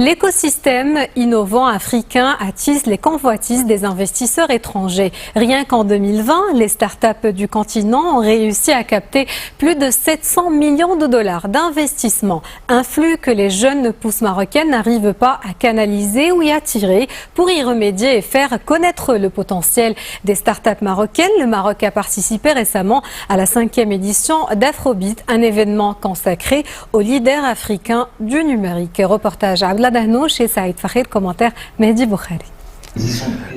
L'écosystème innovant africain attise les convoitises des investisseurs étrangers. Rien qu'en 2020, les startups du continent ont réussi à capter plus de 700 millions de dollars d'investissement. Un flux que les jeunes pousses marocaines n'arrivent pas à canaliser ou y attirer. Pour y remédier et faire connaître le potentiel des startups marocaines, le Maroc a participé récemment à la 5e édition d'Afrobeat, un événement consacré aux leaders africains du numérique. Reportage Abdallah Dahnouch et Saïd Farid, commentaire Mehdi Boukhari.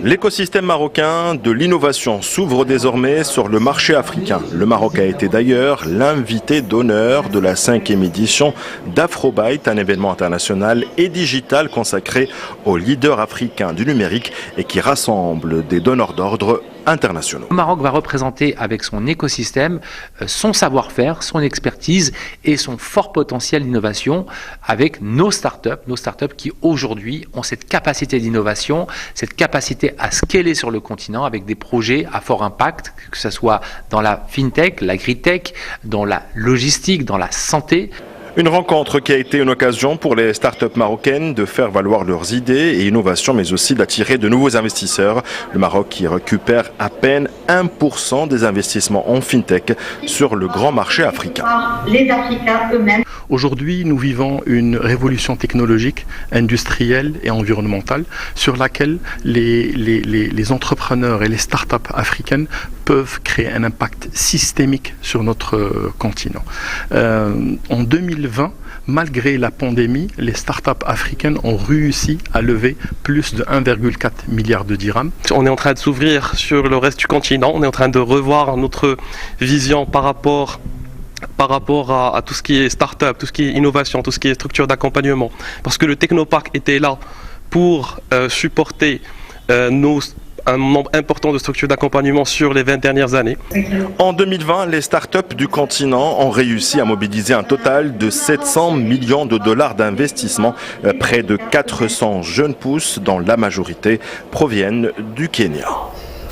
L'écosystème marocain de l'innovation s'ouvre désormais sur le marché africain. Le Maroc a été d'ailleurs l'invité d'honneur de la 5e édition d'Afrobeat, un événement international et digital consacré aux leaders africains du numérique et qui rassemble des donneurs d'ordre internationaux. Le Maroc va représenter avec son écosystème son savoir-faire, son expertise et son fort potentiel d'innovation avec nos startups qui aujourd'hui ont cette capacité d'innovation, cette capacité à scaler sur le continent avec des projets à fort impact, que ce soit dans la fintech, l'agritech, dans la logistique, dans la santé. Une rencontre qui a été une occasion pour les startups marocaines de faire valoir leurs idées et innovations, mais aussi d'attirer de nouveaux investisseurs. Le Maroc qui récupère à peine 1% des investissements en fintech sur le grand marché africain. Les Africains eux-mêmes. Aujourd'hui, nous vivons une révolution technologique, industrielle et environnementale sur laquelle les entrepreneurs et les startups africaines peuvent créer un impact systémique sur notre continent. En 2020, malgré la pandémie, les startups africaines ont réussi à lever plus de 1,4 milliard de dirhams. On est en train de s'ouvrir sur le reste du continent, on est en train de revoir notre vision par rapport à tout ce qui est start-up, tout ce qui est innovation, tout ce qui est structure d'accompagnement. Parce que le Technopark était là pour supporter un nombre important de structures d'accompagnement sur les 20 dernières années. En 2020, les startups du continent ont réussi à mobiliser un total de 700 millions de dollars d'investissement. Près de 400 jeunes pousses, dont la majorité proviennent du Kenya.